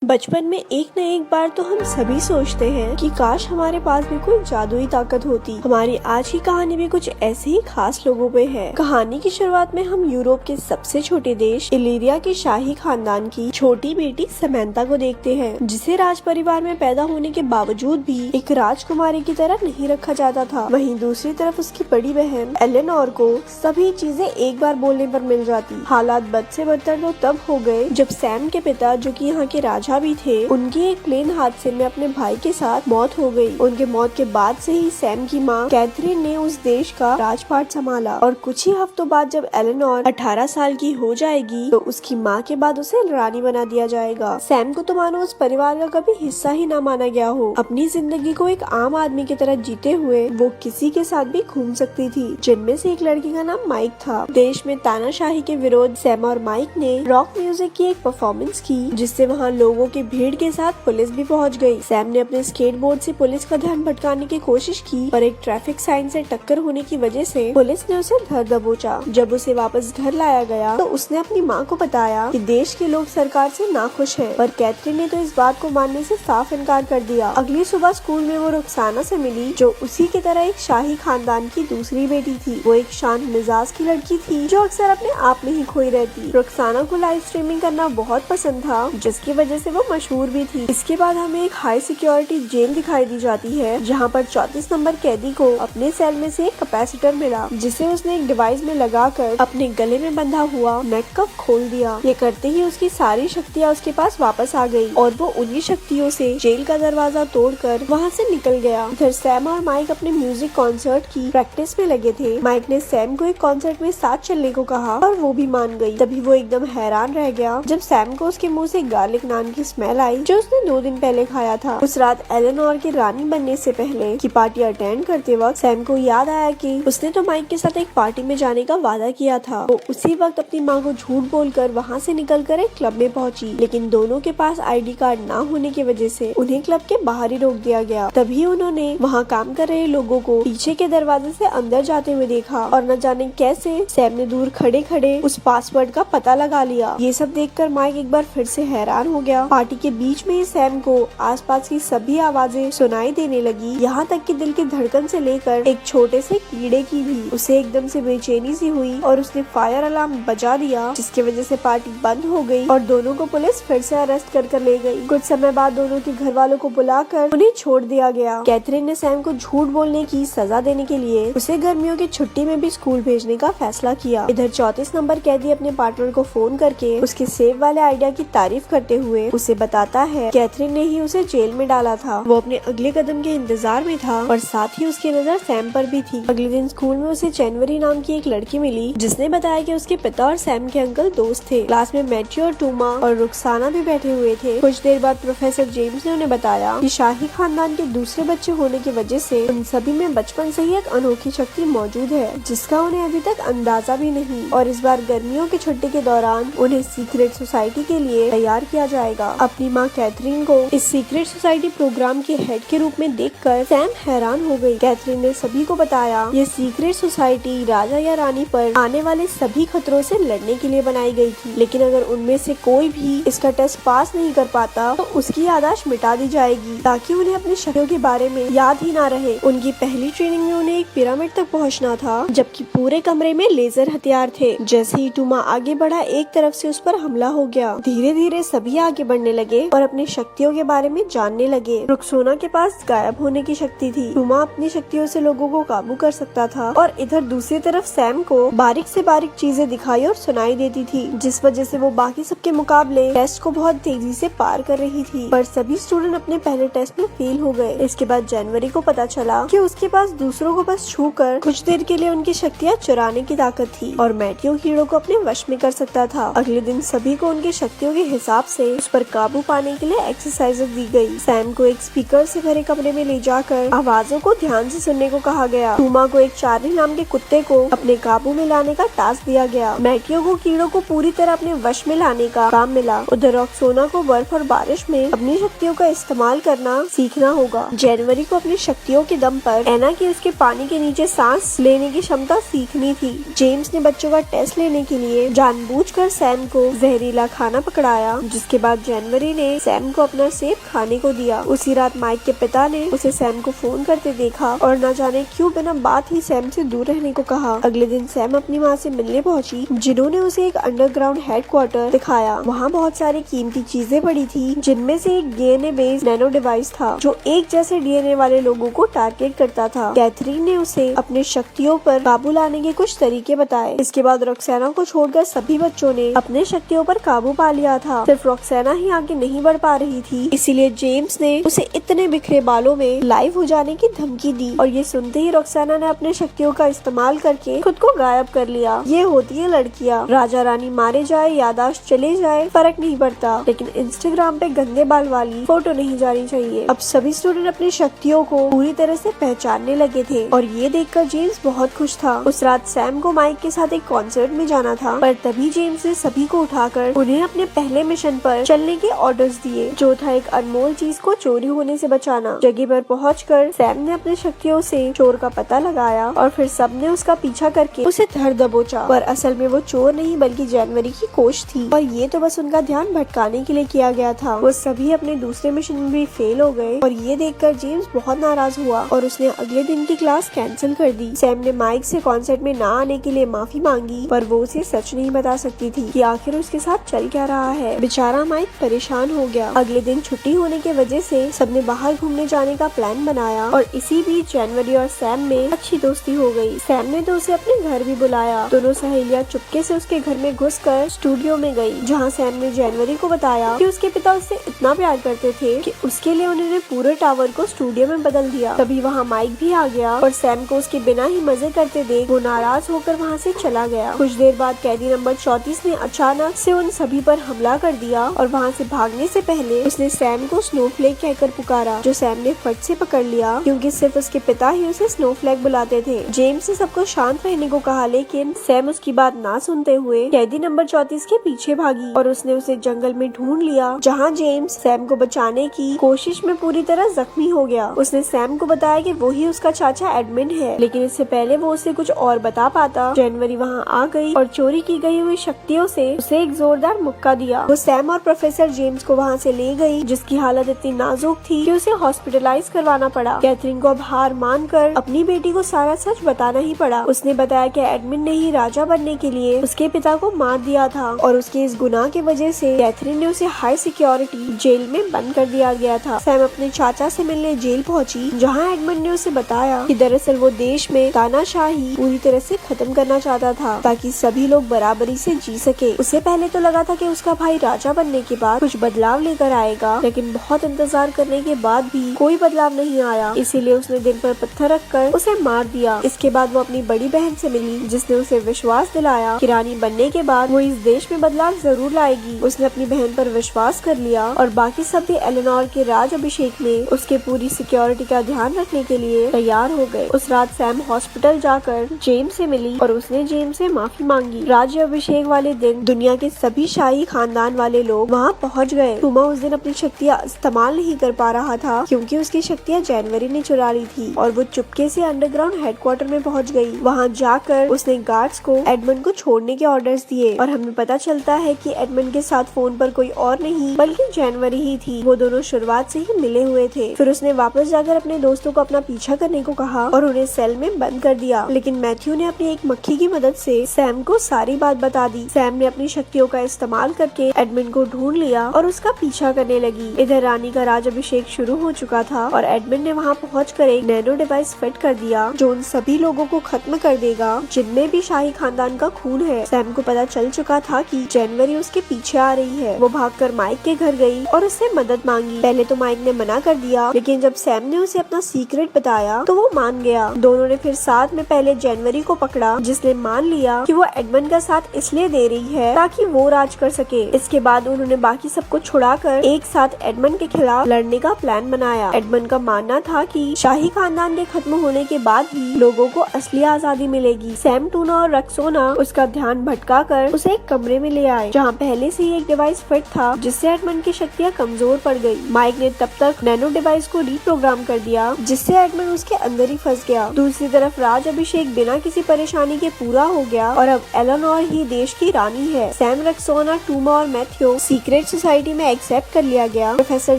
बचपन में एक न एक बार तो हम सभी सोचते हैं कि काश हमारे पास भी कोई जादुई ताकत होती। हमारी आज की कहानी भी कुछ ऐसे ही खास लोगों पे है। कहानी की शुरुआत में हम यूरोप के सबसे छोटे देश इलीरिया के शाही खानदान की छोटी बेटी समंथा को देखते हैं, जिसे राज परिवार में पैदा होने के बावजूद भी एक राजकुमारी की तरह नहीं रखा जाता था। वहीं दूसरी तरफ उसकी बड़ी बहन एलेनोर को सभी चीजें एक बार बोलने पर मिल जाती। हालात बद से बदतर तो तब हो गए जब सैम के पिता, जो कि यहाँ के राजा भी थे, उनकी एक प्लेन हादसे में अपने भाई के साथ मौत हो गई। उनके मौत के बाद से ही सैम की माँ कैथरीन ने उस देश का राजपाट संभाला और कुछ ही हफ्तों बाद जब एलेनोर 18 साल की हो जाएगी तो उसकी माँ के बाद उसे रानी बना दिया जाएगा। सैम को तो मानो उस परिवार का कभी हिस्सा ही ना माना गया हो। अपनी जिंदगी को एक आम आदमी की तरह जीते हुए वो किसी के साथ भी घूम सकती थी, जिनमें से एक लड़की का नाम माइक था। देश में तानाशाही के विरोध सैम और माइक ने रॉक म्यूजिक की एक परफॉर्मेंस की, जिससे वहाँ लोगों की भीड़ के साथ पुलिस भी पहुंच गई। सैम ने अपने स्केटबोर्ड से पुलिस का ध्यान भटकाने की कोशिश की, पर एक ट्रैफिक साइन से टक्कर होने की वजह से पुलिस ने उसे धर दबोचा। जब उसे वापस घर लाया गया तो उसने अपनी माँ को बताया कि देश के लोग सरकार से नाखुश हैं, पर कैथरीन ने तो इस बात को मानने से साफ इनकार कर दिया। अगली सुबह स्कूल में वो रुखसाना से मिली, जो उसी की तरह एक शाही खानदान की दूसरी बेटी थी। वो एक शांत मिजाज की लड़की थी जो अक्सर अपने आप में ही खोई रहती। रुखसाना को लाइव स्ट्रीमिंग करना बहुत पसंद था, जिसकी वजह से वो मशहूर भी थी। इसके बाद हमें एक हाई सिक्योरिटी जेल दिखाई दी जाती है, जहाँ पर 34 नंबर कैदी को अपने सेल में से एक कैपेसिटर मिला, जिसे उसने एक डिवाइस में लगाकर अपने गले में बंधा हुआ नेक कप खोल दिया। ये करते ही उसकी सारी शक्तियाँ उसके पास वापस आ गई और वो उन्हीं शक्तियों से जेल का दरवाजा तोड़कर वहाँ से निकल गया। इधर सैम और माइक अपने म्यूजिक कॉन्सर्ट की प्रैक्टिस में लगे थे। माइक ने सैम को एक कॉन्सर्ट में साथ चलने को कहा और वो भी मान गई। तभी वो एकदम हैरान रह गया जब सैम को उसके मुँह से गार्लिक नान की स्मेल आई, जो उसने 2 दिन पहले खाया था। उस रात एलेनोर की रानी बनने से पहले की पार्टी अटेंड करते वक्त सैम को याद आया कि उसने तो माइक के साथ एक पार्टी में जाने का वादा किया था। वो उसी वक्त अपनी माँ को झूठ बोलकर वहाँ से निकलकर एक क्लब में पहुँची, लेकिन दोनों के पास आईडी कार्ड ना होने की वजह से उन्हें क्लब के बाहर ही रोक दिया गया। तभी उन्होंने वहाँ काम कर रहे लोगों को पीछे के दरवाजे से अंदर जाते हुए देखा और न जाने कैसे सैम ने दूर खड़े खड़े उस पासवर्ड का पता लगा लिया। ये सब देखकर माइक एक बार फिर से हैरान हो गया। पार्टी के बीच में ही सैम को आसपास की सभी आवाजें सुनाई देने लगी, यहाँ तक कि दिल की धड़कन से लेकर एक छोटे से कीड़े की भी। उसे एकदम से बेचैनी सी हुई और उसने फायर अलार्म बजा दिया, जिसकी वजह से पार्टी बंद हो गई और दोनों को पुलिस फिर से अरेस्ट कर ले गई। कुछ समय बाद दोनों के घर वालों को बुलाकर उन्हें छोड़ दिया गया। कैथरीन ने सैम को झूठ बोलने की सजा देने के लिए उसे गर्मियों की छुट्टी में भी स्कूल भेजने का फैसला किया। इधर 34 नंबर कैदी अपने पार्टनर को फोन करके उसके सेव वाले आइडिया की तारीफ करते हुए उसे बताता है कैथरीन ने ही उसे जेल में डाला था। वो अपने अगले कदम के इंतजार में था और साथ ही उसकी नजर सैम पर भी थी। अगले दिन स्कूल में उसे जनवरी नाम की एक लड़की मिली, जिसने बताया कि उसके पिता और सैम के अंकल दोस्त थे। क्लास में मैथ्यू और टूमा और रुखसाना भी बैठे हुए थे। कुछ देर बाद प्रोफेसर जेम्स ने उन्हें बताया कि शाही खानदान के दूसरे बच्चे होने की वजह से उन सभी में बचपन से ही एक अनोखी शक्ति मौजूद है, जिसका उन्हें अभी तक अंदाजा भी नहीं। और इस बार गर्मियों की छुट्टी के दौरान उन्हें सीक्रेट सोसाइटी के लिए तैयार किया जाएगा। अपनी माँ कैथरीन को इस सीक्रेट सोसाइटी प्रोग्राम के हेड के रूप में देखकर सैम हैरान हो गई। कैथरीन ने सभी को बताया ये सीक्रेट सोसाइटी राजा या रानी पर आने वाले सभी खतरों से लड़ने के लिए बनाई गई थी, लेकिन अगर उनमें से कोई भी इसका टेस्ट पास नहीं कर पाता तो उसकी याददाश्त मिटा दी जाएगी, ताकि उन्हें अपनी शक्तियों के बारे में याद ही ना रहे। उनकी पहली ट्रेनिंग में उन्हें एक पिरामिड तक पहुँचना था, जबकि पूरे कमरे में लेजर हथियार थे। जैसे ही टूमा आगे बढ़ा, एक तरफ से उस पर हमला हो गया। धीरे धीरे सभी आगे बढ़ने लगे और अपनी शक्तियों के बारे में जानने लगे। रुखसाना के पास गायब होने की शक्ति थी। टूमा अपनी शक्तियों से लोगों को काबू कर सकता था और इधर दूसरी तरफ सैम को बारीक से बारीक चीजें दिखाई और सुनाई देती थी, जिस वजह से वो बाकी सबके मुकाबले टेस्ट को बहुत तेजी से पार कर रही थी। पर सभी स्टूडेंट अपने पहले टेस्ट में फेल हो गए। इसके बाद जनवरी को पता चला कि उसके पास दूसरों को बस छूकर कुछ देर के लिए उनकी शक्तियाँ चुराने की ताकत थी और मैथ्यू हीरो को अपने वश में कर सकता था। अगले दिन सभी को उनकी शक्तियों के हिसाब से उस पर काबू पाने के लिए एक्सरसाइजेस दी गई। सैम को एक स्पीकर से भरे कमरे में ले जाकर आवाजों को ध्यान से सुनने को कहा गया। टूमा को एक चार्ली नाम के कुत्ते को अपने काबू में लाने का टास्क दिया गया। मैथ्यू को कीड़ों को पूरी तरह अपने वश में लाने का काम मिला। उधर रुखसाना को बर्फ और बारिश में अपनी शक्तियों का इस्तेमाल करना सीखना होगा। जनवरी को अपनी शक्तियों के दम पर एना की उसके पानी के नीचे सांस लेने की क्षमता सीखनी थी। जेम्स ने बच्चों का टेस्ट लेने के लिए जानबूझकर सैम को जहरीला खाना पकड़ाया, जिसके बाद जनवरी ने सैम को अपना सेब खाने को दिया। उसी रात माइक के पिता ने उसे सैम को फोन करते देखा और न जाने क्यों बिना बात ही सैम से दूर रहने को कहा। अगले दिन सैम अपनी माँ से मिलने पहुंची, जिन्होंने उसे एक अंडरग्राउंड हेडक्वार्टर दिखाया। वहाँ बहुत सारी कीमती चीजें पड़ी थी, जिनमें से एक डीएनए बेस्ड नैनो डिवाइस था जो एक जैसे डीएनए वाले लोगों को टारगेट करता था। कैथरीन ने उसे अपने शक्तियों पर काबू लाने के कुछ तरीके बताए। इसके बाद रॉक्सेना को छोड़कर सभी बच्चों ने अपने शक्तियों पर काबू पा लिया था। सिर्फ रॉक्सेना ही आगे नहीं बढ़ पा रही थी, इसीलिए जेम्स ने उसे इतने बिखरे बालों में लाइव हो जाने की धमकी दी। और ये सुनते ही रॉक्सेना ने अपने शक्तियों का इस्तेमाल करके खुद को गायब कर लिया। ये होती है लड़कियाँ, राजा रानी मारे जाए, यादाश्त चले जाए, फर्क नहीं पड़ता, लेकिन इंस्टाग्राम पे गंदे बाल वाली फोटो नहीं जानी चाहिए। अब सभी स्टूडेंट अपनी शक्तियों को पूरी तरह से पहचानने लगे थे और ये देखकर जेम्स बहुत खुश था। उस रात सैम को माइक के साथ एक कॉन्सर्ट में जाना था, पर तभी जेम्स ने सभी को उठाकर उन्हें अपने पहले मिशन पर चलने के ऑर्डर्स दिए, जो था एक अनमोल चीज को चोरी होने से बचाना। जगह पर पहुंचकर सैम ने अपनी शक्तियों से चोर का पता लगाया और फिर सबने उसका पीछा करके उसे धर दबोचा, पर असल में वो चोर नहीं बल्कि जनवरी की कोच थी और ये तो बस उनका ध्यान भटकाने के लिए किया गया था। वो सभी अपने दूसरे मिशन में भी फेल हो गए और ये देखकर जेम्स बहुत नाराज हुआ और उसने अगले दिन की क्लास कैंसिल कर दी। सैम ने माइक से कॉन्सर्ट में ना आने के लिए माफी मांगी, पर वो उसे सच नहीं बता सकती थी कि आखिर उसके साथ चल क्या रहा है। बेचारा माइक परेशान हो गया। अगले दिन छुट्टी होने की वजह से सबने बाहर घूमने जाने का प्लान बनाया और इसी बीच जनवरी और सैम में अच्छी दोस्ती हो गई। सैम ने तो उसे अपने घर भी बुलाया। दोनों सहेलियां चुपके से उसके घर में घुसकर स्टूडियो में गई, जहां सैम ने जनवरी को बताया कि उसके पिता उससे इतना प्यार करते थे कि उसके लिए उन्होंने पूरे टावर को स्टूडियो में बदल दिया। तभी वहाँ माइक भी आ गया और सैम को उसके बिना ही मजे करते देख वो नाराज होकर वहाँ से चला गया। कुछ देर बाद कैदी नंबर 34 ने अचानक से उन सभी पर हमला कर दिया और वहाँ से भागने से पहले उसने सैम को स्नोफ्लेक कहकर पुकारा, जो सैम ने फट से पकड़ लिया क्योंकि सिर्फ उसके पिता ही उसे स्नोफ्लेक बुलाते थे। जेम्स ने सबको शांत रहने को कहा, लेकिन सैम उसकी बात ना सुनते हुए कैदी नंबर 34 के पीछे भागी और उसने उसे जंगल में ढूंढ लिया, जहाँ जेम्स सैम को बचाने की कोशिश में पूरी तरह जख्मी हो गया। उसने सैम को बताया कि वो ही उसका चाचा एडमिन है, लेकिन इससे पहले वो उसे कुछ और बता पाता, जनवरी वहाँ आ गई और चोरी की गई हुई शक्तियों से उसे एक जोरदार मुक्का दिया। वो सैम और प्रोफेसर जेम्स को वहाँ से ले गई, जिसकी हालत इतनी नाजुक थी कि उसे हॉस्पिटलाइज करवाना पड़ा। कैथरीन को अब हार मानकर अपनी बेटी को सारा सच बताना ही पड़ा। उसने बताया कि एडमिन ने ही राजा बनने के लिए उसके पिता को मार दिया था और उसके इस गुनाह की वजह से कैथरीन ने उसे हाई सिक्योरिटी जेल में बंद कर दिया गया था। सैम अपने चाचा से मिलने जेल पहुंची, जहां एडमंड ने उसे बताया कि दरअसल वो देश में तानाशाही पूरी तरह से खत्म करना चाहता था, ताकि सभी लोग बराबरी से जी सके। उसे पहले तो लगा था कि उसका भाई राजा बनने के बाद कुछ बदलाव लेकर आएगा, लेकिन बहुत इंतजार करने के बाद भी कोई बदलाव नहीं आया। इसीलिए उसने दिल पर पत्थर रखकर उसे मार दिया। इसके बाद वो अपनी बड़ी बहन से मिली, जिसने उसे विश्वास दिलाया कि रानी बनने के बाद वो इस देश में बदलाव जरूर लाएगी। उसने अपनी बहन पर विश्वास कर लिया और बाकी सब भी एलेनोर के राज अभिषेक में उसके पूरी सिक्योरिटी का ध्यान रखने के लिए तैयार हो गए। उस रात सैम हॉस्पिटल जाकर जेम्स से मिली और उसने जेम्स से माफी मांगी। राज्य अभिषेक वाले दिन दुनिया के सभी शाही खानदान वाले लोग वहाँ पहुँच गए। टूमा उस दिन अपनी शक्तियाँ इस्तेमाल नहीं कर पा रहा था क्योंकि उसकी शक्तियाँ जनवरी ने चुरा ली थी और वो चुपके से अंडरग्राउंड हेडक्वार्टर में पहुँच गई। वहाँ जाकर उसने गार्ड्स को एडमंड को छोड़ने के ऑर्डर्स दिए और हमें पता चलता है कि एडमंड के साथ फोन पर कोई और नहीं बल्कि जनवरी ही थी। वो दोनों शुरुआत से ही मिले हुए थे। फिर उसने वापस जाकर अपने दोस्तों को अपना पीछा करने को कहा और उन्हें सेल में बंद कर दिया, लेकिन मैथ्यू ने अपनी एक मक्खी की मदद से सैम को सारी बात बता दी। सैम ने अपनी शक्तियों का इस्तेमाल करके एडमंड को ढूंढ लिया और उसका पीछा करने लगी। इधर रानी का राज अभिषेक शुरू हो चुका था और एडमंड ने वहाँ पहुँचकर एक नैनो डिवाइस फिट कर दिया, जो उन सभी लोगों को खत्म कर देगा जिनमें भी शाही खानदान का खून है। सैम को पता चल चुका था कि जनवरी उसके पीछे आ रही है। वो भागकर माइक के घर गई और उससे मदद मांगी। पहले तो माइक ने मना कर दिया, लेकिन जब सैम ने उसे अपना सीक्रेट बताया तो वो मान गया। दोनों ने फिर साथ में पहले जनवरी को पकड़ा, जिसने मान लिया कि वो एडमंड का साथ इसलिए दे रही है ताकि वो राज कर सके। इसके बाद उन्होंने बाकी सबको छुड़ाकर एक साथ एडमंड के खिलाफ लड़ने का प्लान बनाया। एडमंड का मानना था कि शाही खानदान के खत्म होने के बाद ही लोगों को असली आजादी मिलेगी। सैम, टूना और रक्सोना उसका ध्यान भटकाकर उसे एक कमरे में ले आए, जहाँ पहले से ही एक डिवाइस फिट था, जिससे एडमंड की शक्तियाँ कमजोर पड़ गई। माइक ने तब तक नैनो डिवाइस को रीप्रोग्राम कर दिया, जिससे एडमंड उसके अंदर ही फंस गया। दूसरी तरफ राज अभिषेक बिना किसी परेशानी के पूरा हो गया और अब एलेनोर ही देश की रानी है। सैम, रक्सोना, टूमा और मैथ्यू सीक्रेट सीक्रेट सोसाइटी में एक्सेप्ट कर लिया गया। प्रोफेसर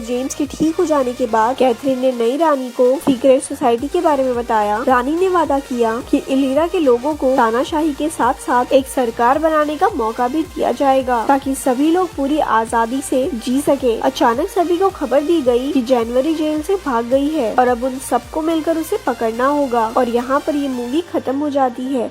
जेम्स के ठीक हो जाने के बाद कैथरीन ने नई रानी को सीक्रेट सोसाइटी के बारे में बताया। रानी ने वादा किया कि इलीरा के लोगों को तानाशाही के साथ साथ एक सरकार बनाने का मौका भी दिया जाएगा ताकि सभी लोग पूरी आजादी से जी सके। अचानक सभी को खबर दी गई कि जनवरी जेल से भाग गई है और अब उन सबको मिलकर उसे पकड़ना होगा और यहाँ पर ये मूवी खत्म हो जाती है।